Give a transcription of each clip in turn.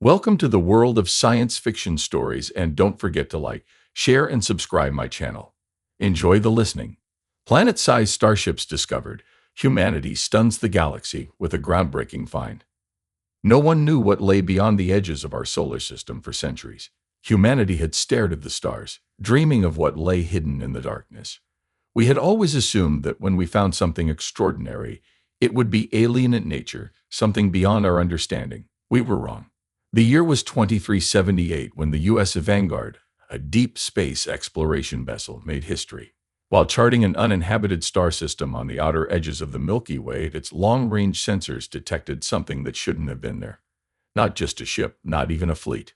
Welcome to the world of science fiction stories, and don't forget to like, share, and subscribe my channel. Enjoy the listening. Planet-sized starships discovered. Humanity stuns the galaxy with a groundbreaking find. No one knew what lay beyond the edges of our solar system for centuries. Humanity had stared at the stars, dreaming of what lay hidden in the darkness. We had always assumed that when we found something extraordinary, it would be alien in nature, something beyond our understanding. We were wrong. The year was 2378 when the U.S. Vanguard, a deep space exploration vessel, made history. While charting an uninhabited star system on the outer edges of the Milky Way, its long-range sensors detected something that shouldn't have been there. Not just a ship, not even a fleet.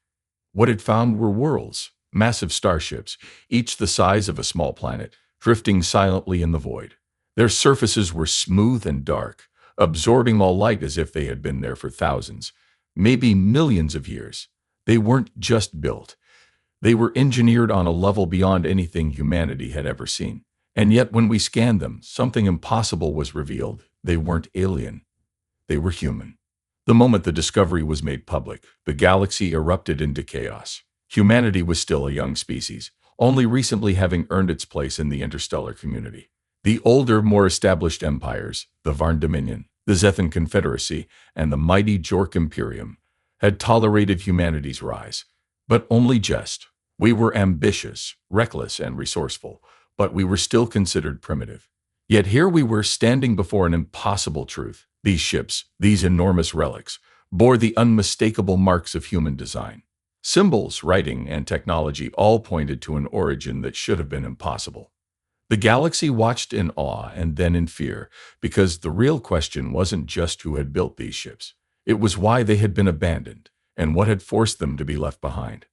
What it found were worlds, massive starships, each the size of a small planet, drifting silently in the void. Their surfaces were smooth and dark, absorbing all light as if they had been there for thousands, maybe millions of years. They weren't just built. They were engineered on a level beyond anything humanity had ever seen. And yet when we scanned them, something impossible was revealed. They weren't alien. They were human. The moment the discovery was made public, the galaxy erupted into chaos. Humanity was still a young species, only recently having earned its place in the interstellar community. The older, more established empires, the Varn Dominion, the Zethan Confederacy, and the mighty Jork Imperium, had tolerated humanity's rise. But only just. We were ambitious, reckless, and resourceful, but we were still considered primitive. Yet here we were standing before an impossible truth. These ships, these enormous relics, bore the unmistakable marks of human design. Symbols, writing, and technology all pointed to an origin that should have been impossible. The galaxy watched in awe and then in fear, because the real question wasn't just who had built these ships. It was why they had been abandoned, and what had forced them to be left behind.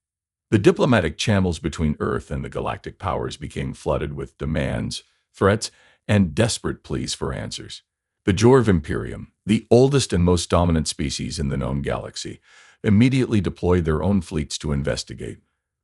The diplomatic channels between Earth and the galactic powers became flooded with demands, threats, and desperate pleas for answers. The Jorv Imperium, the oldest and most dominant species in the known galaxy, immediately deployed their own fleets to investigate,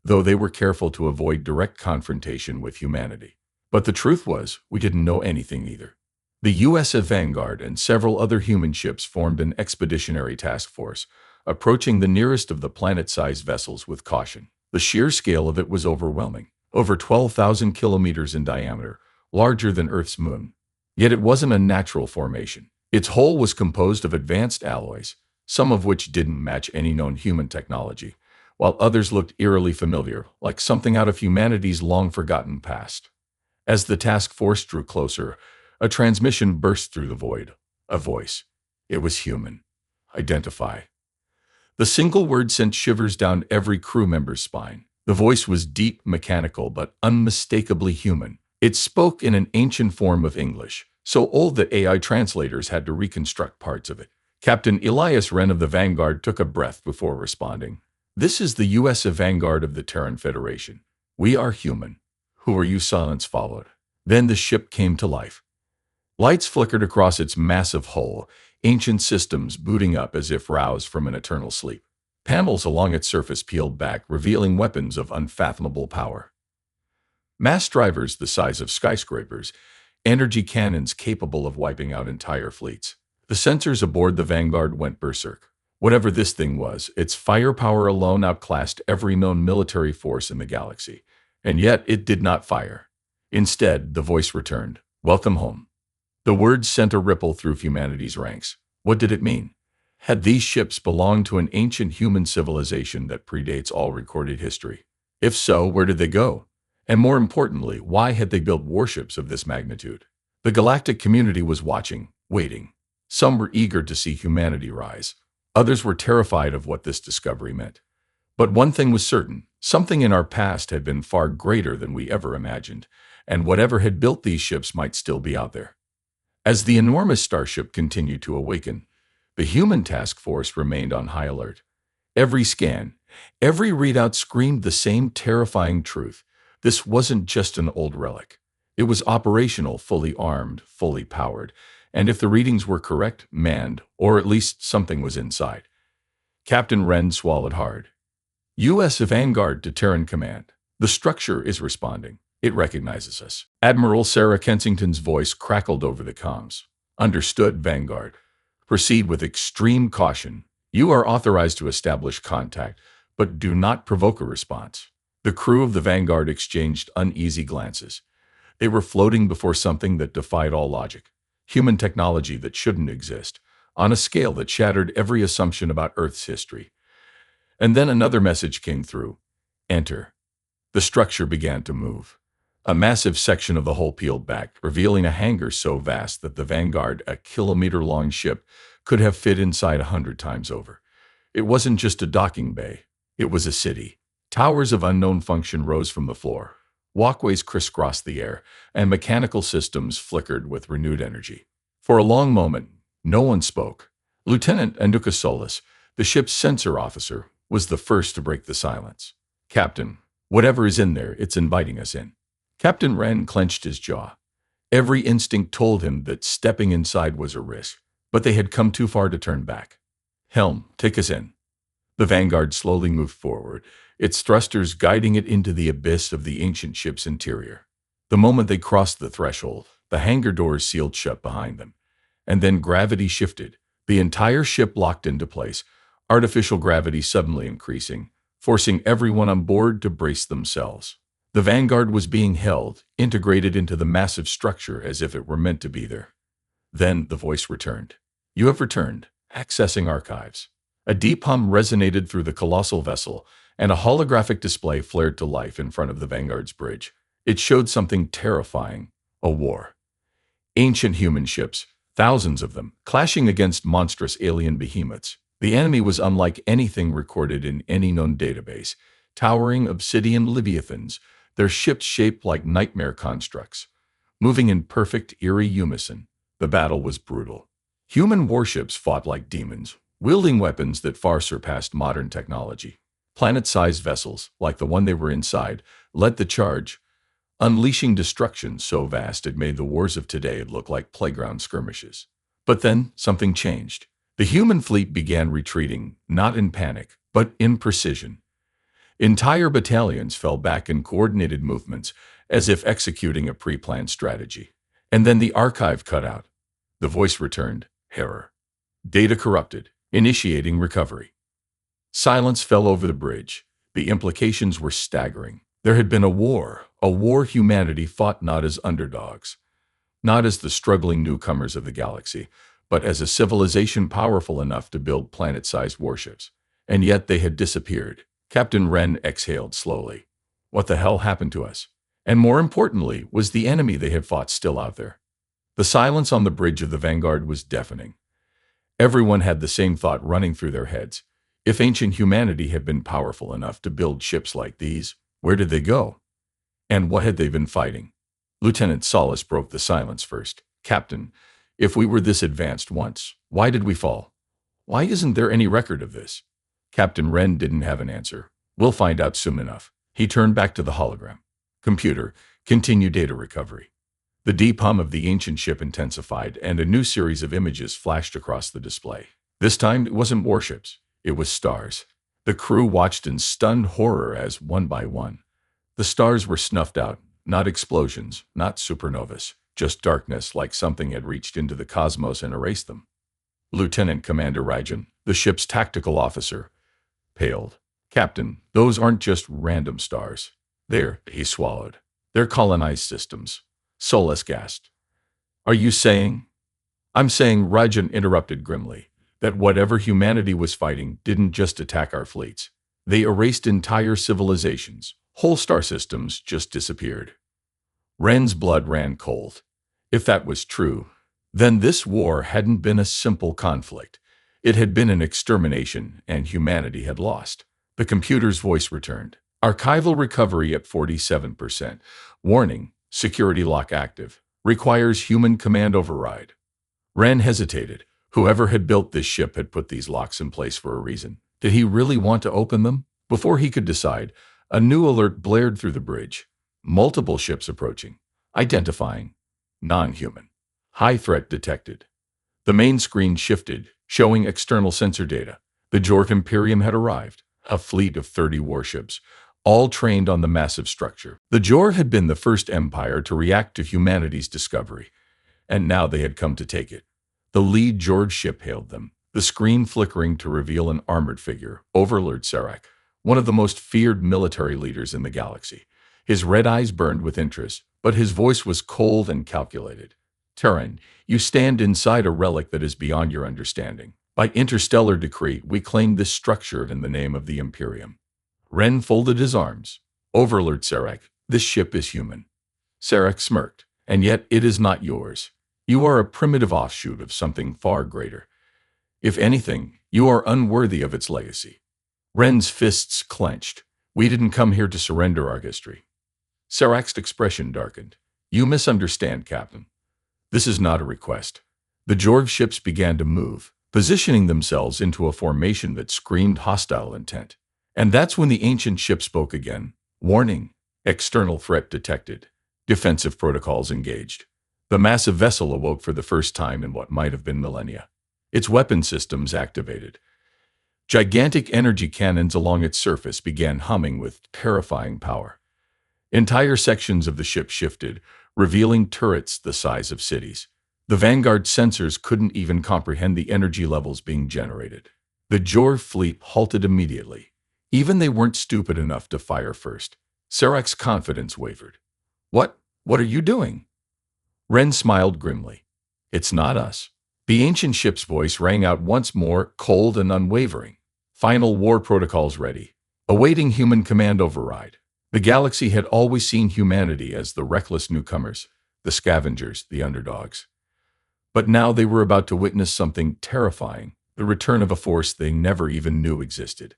though they were careful to avoid direct confrontation with humanity. But the truth was, we didn't know anything either. The U.S. Vanguard and several other human ships formed an expeditionary task force, approaching the nearest of the planet-sized vessels with caution. The sheer scale of it was overwhelming, over 12,000 kilometers in diameter, larger than Earth's moon. Yet it wasn't a natural formation. Its hull was composed of advanced alloys, some of which didn't match any known human technology, while others looked eerily familiar, like something out of humanity's long-forgotten past. As the task force drew closer, a transmission burst through the void. A voice. It was human. Identify. The single word sent shivers down every crew member's spine. The voice was deep, mechanical, but unmistakably human. It spoke in an ancient form of English, so old that AI translators had to reconstruct parts of it. Captain Elias Wren of the Vanguard took a breath before responding. "This is the U.S. Vanguard of the Terran Federation. We are human." "Who are you?" Silence followed. Then the ship came to life. Lights flickered across its massive hull, ancient systems booting up as if roused from an eternal sleep. Panels along its surface peeled back, revealing weapons of unfathomable power. Mass drivers the size of skyscrapers, energy cannons capable of wiping out entire fleets. The sensors aboard the Vanguard went berserk. Whatever this thing was, its firepower alone outclassed every known military force in the galaxy. And yet it did not fire. Instead, the voice returned. "Welcome home." The words sent a ripple through humanity's ranks. What did it mean? Had these ships belonged to an ancient human civilization that predates all recorded history? If so, where did they go? And more importantly, why had they built warships of this magnitude? The galactic community was watching, waiting. Some were eager to see humanity rise. Others were terrified of what this discovery meant. But one thing was certain. Something in our past had been far greater than we ever imagined, and whatever had built these ships might still be out there. As the enormous starship continued to awaken, the human task force remained on high alert. Every scan, every readout screamed the same terrifying truth. This wasn't just an old relic. It was operational, fully armed, fully powered, and if the readings were correct, manned, or at least something was inside. Captain Wren swallowed hard. U.S. Vanguard to Terran Command. The structure is responding. It recognizes us. Admiral Sarah Kensington's voice crackled over the comms. "Understood, Vanguard. Proceed with extreme caution. You are authorized to establish contact, but do not provoke a response. The crew of the Vanguard exchanged uneasy glances. They were floating before something that defied all logic. Human technology that shouldn't exist, on a scale that shattered every assumption about Earth's history. And then another message came through. Enter. The structure began to move. A massive section of the hull peeled back, revealing a hangar so vast that the Vanguard, a kilometer-long ship, could have fit inside 100 times over. It wasn't just a docking bay. It was a city. Towers of unknown function rose from the floor. Walkways crisscrossed the air, and mechanical systems flickered with renewed energy. For a long moment, no one spoke. Lieutenant Andukasolis, the ship's sensor officer, was the first to break the silence. Captain, whatever is in there, it's inviting us in. Captain Wren clenched his jaw. Every instinct told him that stepping inside was a risk, but they had come too far to turn back. Helm, take us in. The Vanguard slowly moved forward, its thrusters guiding it into the abyss of the ancient ship's interior. The moment they crossed the threshold, the hangar doors sealed shut behind them. And then gravity shifted. The entire ship locked into place, artificial gravity suddenly increasing, forcing everyone on board to brace themselves. The Vanguard was being held, integrated into the massive structure as if it were meant to be there. Then the voice returned. You have returned, accessing archives. A deep hum resonated through the colossal vessel, and a holographic display flared to life in front of the Vanguard's bridge. It showed something terrifying, a war. Ancient human ships, thousands of them, clashing against monstrous alien behemoths. The enemy was unlike anything recorded in any known database. Towering obsidian leviathans, their ships shaped like nightmare constructs. Moving in perfect, eerie unison, the battle was brutal. Human warships fought like demons, wielding weapons that far surpassed modern technology. Planet-sized vessels, like the one they were inside, led the charge, unleashing destruction so vast it made the wars of today look like playground skirmishes. But then something changed. The human fleet began retreating, not in panic, but in precision. Entire battalions fell back in coordinated movements, as if executing a pre-planned strategy. And then the archive cut out. The voice returned. Error. Data corrupted. Initiating recovery. Silence fell over the bridge. The implications were staggering. There had been a war humanity fought not as underdogs, not as the struggling newcomers of the galaxy, but as a civilization powerful enough to build planet-sized warships. And yet they had disappeared. Captain Wren exhaled slowly. What the hell happened to us? And more importantly, was the enemy they had fought still out there? The silence on the bridge of the Vanguard was deafening. Everyone had the same thought running through their heads. If ancient humanity had been powerful enough to build ships like these, where did they go? And what had they been fighting? Lieutenant Solis broke the silence first. Captain, if we were this advanced once, why did we fall? Why isn't there any record of this? Captain Wren didn't have an answer. We'll find out soon enough. He turned back to the hologram. Computer, continue data recovery. The deep hum of the ancient ship intensified, and a new series of images flashed across the display. This time, it wasn't warships. It was stars. The crew watched in stunned horror as, one by one, the stars were snuffed out. Not explosions, not supernovas, just darkness like something had reached into the cosmos and erased them. Lieutenant Commander Rajan, the ship's tactical officer, paled. Captain, those aren't just random stars. He swallowed. They're colonized systems. Solis gasped. Are you saying? I'm saying, Rajan interrupted grimly, that whatever humanity was fighting didn't just attack our fleets. They erased entire civilizations. Whole star systems just disappeared. Wren's blood ran cold. If that was true, then this war hadn't been a simple conflict. It had been an extermination, and humanity had lost. The computer's voice returned. Archival recovery at 47%. Warning, security lock active. Requires human command override. Wren hesitated. Whoever had built this ship had put these locks in place for a reason. Did he really want to open them? Before he could decide, a new alert blared through the bridge. Multiple ships approaching. Identifying. Non-human. High threat detected. The main screen shifted, showing external sensor data. The Jork Imperium had arrived. A fleet of 30 warships, all trained on the massive structure. The Jor had been the first empire to react to humanity's discovery, and now they had come to take it. The lead George ship hailed them. the screen flickering to reveal an armored figure, Overlord Serac, one of the most feared military leaders in the galaxy. His red eyes burned with interest, but his voice was cold and calculated. Terran, you stand inside a relic that is beyond your understanding. By interstellar decree, we claim this structure in the name of the Imperium. Ren folded his arms. Overlord Serac, this ship is human. Serac smirked. And yet it is not yours. You are a primitive offshoot of something far greater. If anything, you are unworthy of its legacy. Ren's fists clenched. We didn't come here to surrender our history. Serac's expression darkened. You misunderstand, Captain. This is not a request. The Jorv ships began to move, positioning themselves into a formation that screamed hostile intent. And that's when the ancient ship spoke again. Warning. External threat detected. Defensive protocols engaged. The massive vessel awoke for the first time in what might have been millennia. Its weapon systems activated. Gigantic energy cannons along its surface began humming with terrifying power. Entire sections of the ship shifted, revealing turrets the size of cities. The Vanguard sensors couldn't even comprehend the energy levels being generated. The Jorv fleet halted immediately. Even they weren't stupid enough to fire first. Serac's confidence wavered. What are you doing? Ren smiled grimly. It's not us. The ancient ship's voice rang out once more, cold and unwavering. Final war protocols ready. Awaiting human command override. The galaxy had always seen humanity as the reckless newcomers, the scavengers, the underdogs. But now they were about to witness something terrifying, the return of a force they never even knew existed.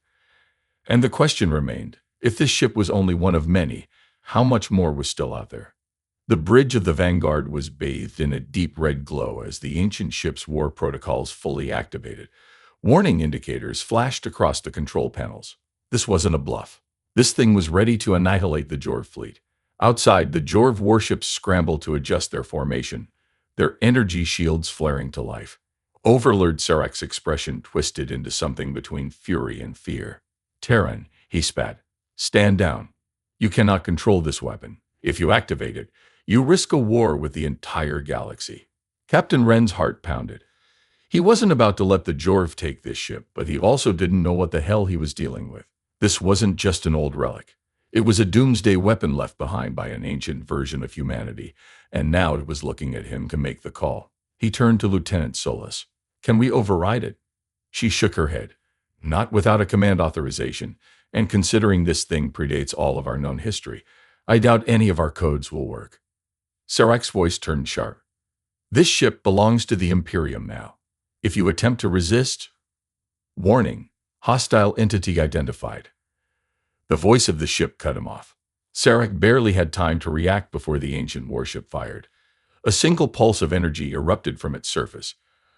And the question remained, if this ship was only one of many, how much more was still out there? The bridge of the Vanguard was bathed in a deep red glow as the ancient ship's war protocols fully activated. Warning indicators flashed across the control panels. This wasn't a bluff. This thing was ready to annihilate the Jorv fleet. Outside, the Jorv warships scrambled to adjust their formation, their energy shields flaring to life. Overlord Serac's expression twisted into something between fury and fear. Terran, he spat. Stand down. You cannot control this weapon. If you activate it, you risk a war with the entire galaxy. Captain Ren's heart pounded. He wasn't about to let the Jorv take this ship, but he also didn't know what the hell he was dealing with. This wasn't just an old relic. It was a doomsday weapon left behind by an ancient version of humanity, and now it was looking at him to make the call. He turned to Lieutenant Solis. Can we override it? She shook her head. Not without a command authorization, and considering this thing predates all of our known history, I doubt any of our codes will work. Serac's voice turned sharp. This ship belongs to the Imperium now. If you attempt to resist... Warning. Hostile entity identified. The voice of the ship cut him off. Serac barely had time to react before the ancient warship fired. A single pulse of energy erupted from its surface.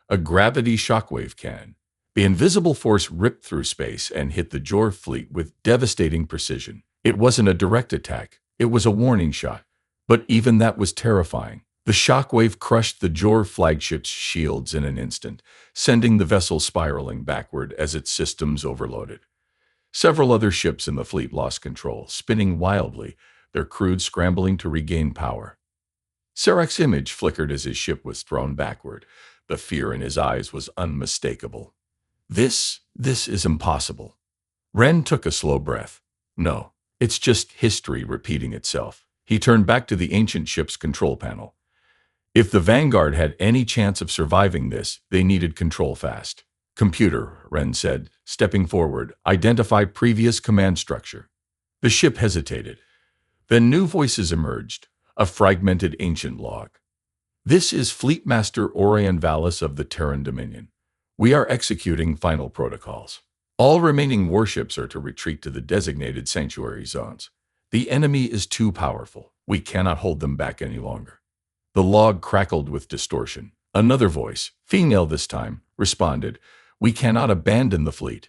A gravity shockwave cannon. The invisible force ripped through space and hit the Jorv fleet with devastating precision. It wasn't a direct attack. It was a warning shot. But even that was terrifying. The shockwave crushed the Jorv flagship's shields in an instant, sending the vessel spiraling backward as its systems overloaded. Several other ships in the fleet lost control, spinning wildly, their crews scrambling to regain power. Serac's image flickered as his ship was thrown backward. The fear in his eyes was unmistakable. This is impossible. Ren took a slow breath. No, it's just history repeating itself. He turned back to the ancient ship's control panel. If the Vanguard had any chance of surviving this, they needed control fast. Computer, Ren said, stepping forward, identify previous command structure. The ship hesitated. Then new voices emerged, a fragmented ancient log. This is Fleetmaster Orion Vallis of the Terran Dominion. We are executing final protocols. All remaining warships are to retreat to the designated sanctuary zones. The enemy is too powerful. We cannot hold them back any longer. The log crackled with distortion. Another voice, female this time, responded, We cannot abandon the fleet.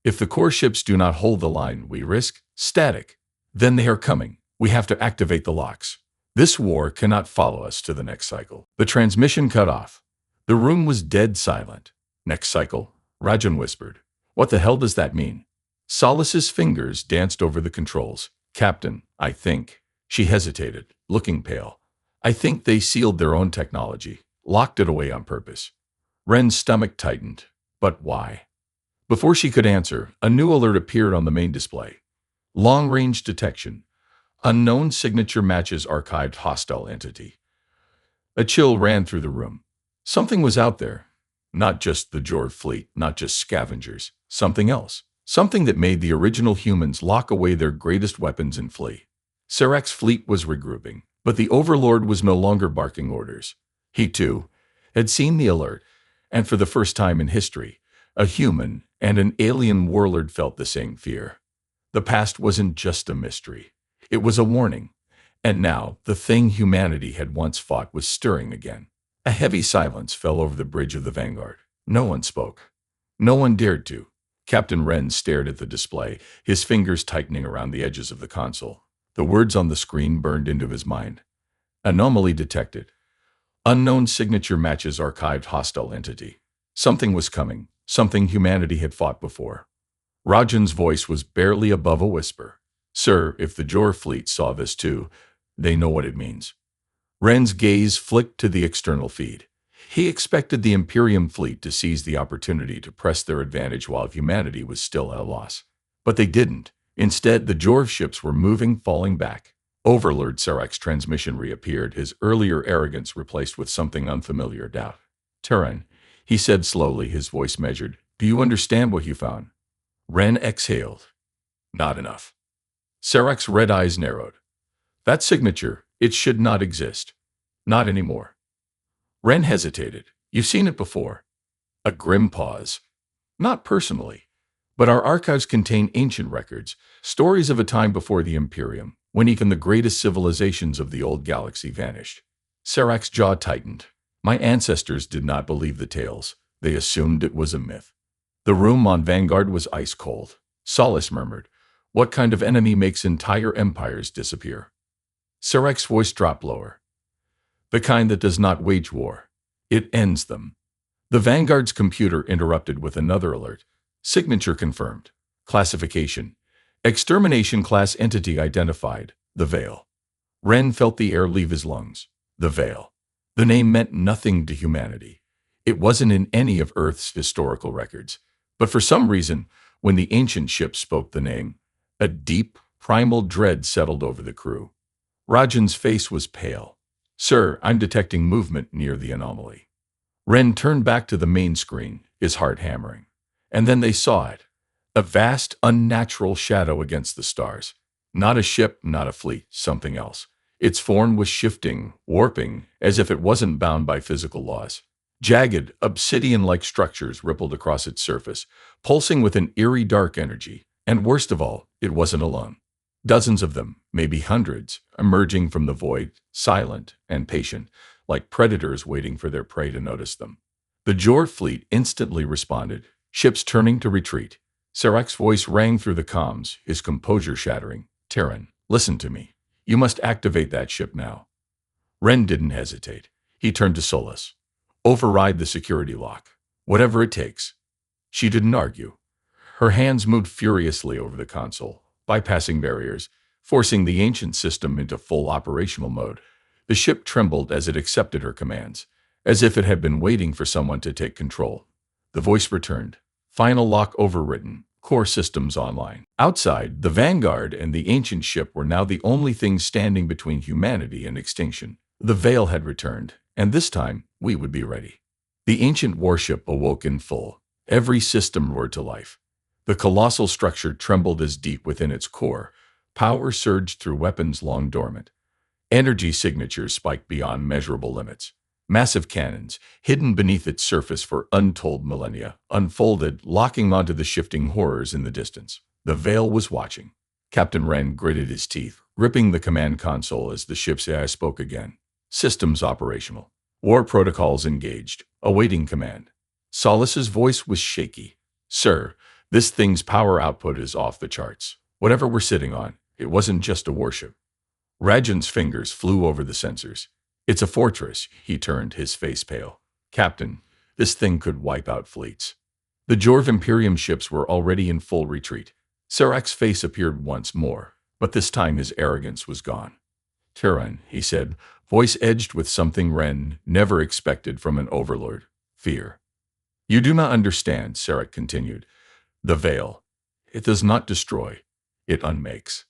If the core ships do not hold the line, we risk static. Then they are coming. We have to activate the locks. This war cannot follow us to the next cycle. The transmission cut off. The room was dead silent. Next cycle, Rajan whispered. What the hell does that mean? Solis's fingers danced over the controls. Captain, I think. She hesitated, looking pale. I think they sealed their own technology, locked it away on purpose. Ren's stomach tightened. But why? Before she could answer, a new alert appeared on the main display. Long-range detection. Unknown signature matches archived hostile entity. A chill ran through the room. Something was out there. Not just the Jor fleet, not just scavengers. Something else. Something that made the original humans lock away their greatest weapons and flee. Sarek's fleet was regrouping, but the Overlord was no longer barking orders. He, too, had seen the alert, and for the first time in history, a human and an alien warlord felt the same fear. The past wasn't just a mystery. It was a warning. And now, the thing humanity had once fought was stirring again. A heavy silence fell over the bridge of the Vanguard. No one spoke. No one dared to. Captain Wren stared at the display, his fingers tightening around the edges of the console. The words on the screen burned into his mind. Anomaly detected. Unknown signature matches archived hostile entity. Something was coming. Something humanity had fought before. Rajan's voice was barely above a whisper. Sir, if the Jor fleet saw this too, they know what it means. Wren's gaze flicked to the external feed. He expected the Imperium fleet to seize the opportunity to press their advantage while humanity was still at a loss. But they didn't. Instead, the Jor ships were moving, falling back. Overlord Sarek's transmission reappeared, his earlier arrogance replaced with something unfamiliar doubt. Terran, he said slowly, his voice measured. Do you understand what you found? Wren exhaled. Not enough. Sarek's red eyes narrowed. That signature, it should not exist. Not anymore. Wren hesitated. You've seen it before. A grim pause. Not personally, but our archives contain ancient records, stories of a time before the Imperium, when even the greatest civilizations of the old galaxy vanished. Sarek's jaw tightened. My ancestors did not believe the tales. They assumed it was a myth. The room on Vanguard was ice cold. Solace murmured, what kind of enemy makes entire empires disappear? Sarek's voice dropped lower. The kind that does not wage war. It ends them. The Vanguard's computer interrupted with another alert. Signature confirmed. Classification. Extermination class entity identified. The Veil. Wren felt the air leave his lungs. The Veil. The name meant nothing to humanity. It wasn't in any of Earth's historical records. But for some reason, when the ancient ship spoke the name, a deep, primal dread settled over the crew. Rajan's face was pale. Sir, I'm detecting movement near the anomaly. Wren turned back to the main screen, his heart hammering. And then they saw it. A vast, unnatural shadow against the stars. Not a ship, not a fleet, something else. Its form was shifting, warping, as if it wasn't bound by physical laws. Jagged, obsidian-like structures rippled across its surface, pulsing with an eerie dark energy. And worst of all, it wasn't alone. Dozens of them, maybe hundreds, emerging from the void, silent and patient, like predators waiting for their prey to notice them. The Jor fleet instantly responded, ships turning to retreat. Sarek's voice rang through the comms, his composure shattering. Terran, listen to me. You must activate that ship now. Wren didn't hesitate. He turned to Solus. Override the security lock. Whatever it takes. She didn't argue. Her hands moved furiously over the console, bypassing barriers, forcing the ancient system into full operational mode. The ship trembled as it accepted her commands, as if it had been waiting for someone to take control. The voice returned. Final lock overwritten. Core systems online. Outside, the Vanguard and the ancient ship were now the only things standing between humanity and extinction. The Veil had returned, and this time, we would be ready. The ancient warship awoke in full. Every system roared to life. The colossal structure trembled as deep within its core. Power surged through weapons long dormant. Energy signatures spiked beyond measurable limits. Massive cannons, hidden beneath its surface for untold millennia, unfolded, locking onto the shifting horrors in the distance. The Veil was watching. Captain Wren gritted his teeth, gripping the command console as the ship's AI spoke again. Systems operational. War protocols engaged, awaiting command. Solus's voice was shaky. Sir, this thing's power output is off the charts. Whatever we're sitting on, it wasn't just a warship. Rajan's fingers flew over the sensors. It's a fortress, he turned, his face pale. Captain, this thing could wipe out fleets. The Jorv Imperium ships were already in full retreat. Sarek's face appeared once more, but this time his arrogance was gone. Terran, he said, voice edged with something Wren never expected from an overlord. Fear. You do not understand, Sarek continued. The veil. It does not destroy. It unmakes.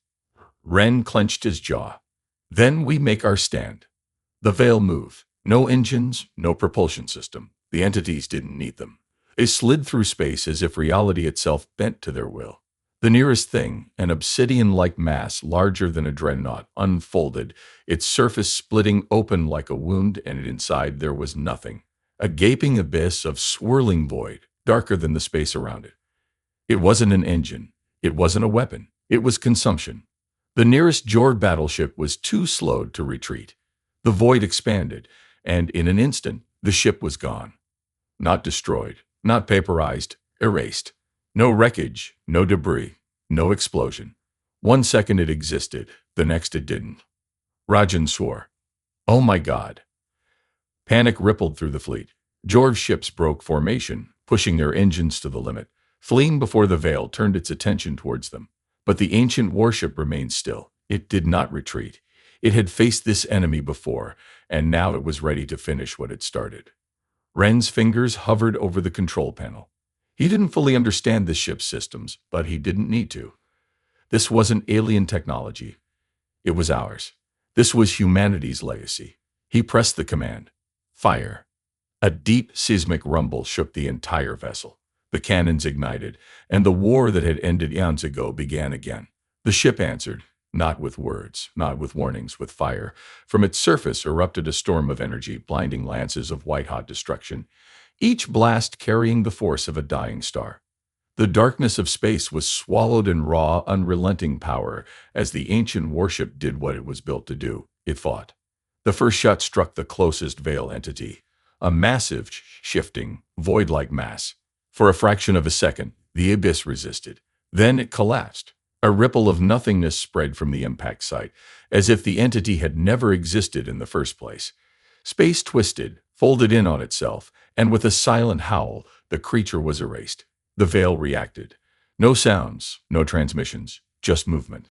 Ren clenched his jaw. Then we make our stand. The veil moved. No engines, no propulsion system. The entities didn't need them. They slid through space as if reality itself bent to their will. The nearest thing, an obsidian-like mass larger than a dreadnought, unfolded, its surface splitting open like a wound, and inside there was nothing. A gaping abyss of swirling void, darker than the space around it. It wasn't an engine. It wasn't a weapon. It was consumption. The nearest Jord battleship was too slow to retreat. The void expanded, and in an instant, the ship was gone. Not destroyed, not vaporized, erased. No wreckage, no debris, no explosion. 1 second it existed, the next it didn't. Rajan swore. Oh my God. Panic rippled through the fleet. Jord ships broke formation, pushing their engines to the limit, fleeing before the veil turned its attention towards them. But the ancient warship remained still. It did not retreat. It had faced this enemy before, and now it was ready to finish what it started. Ren's fingers hovered over the control panel. He didn't fully understand the ship's systems, but he didn't need to. This wasn't alien technology. It was ours. This was humanity's legacy. He pressed the command. Fire. A deep seismic rumble shook the entire vessel. The cannons ignited, and the war that had ended eons ago began again. The ship answered, not with words, not with warnings, with fire. From its surface erupted a storm of energy, blinding lances of white-hot destruction, each blast carrying the force of a dying star. The darkness of space was swallowed in raw, unrelenting power as the ancient warship did what it was built to do. It fought. The first shot struck the closest veil entity, a massive, shifting, void-like mass. For a fraction of a second, the abyss resisted. Then it collapsed. A ripple of nothingness spread from the impact site, as if the entity had never existed in the first place. Space twisted, folded in on itself, and with a silent howl, the creature was erased. The veil reacted. No sounds, no transmissions, just movement.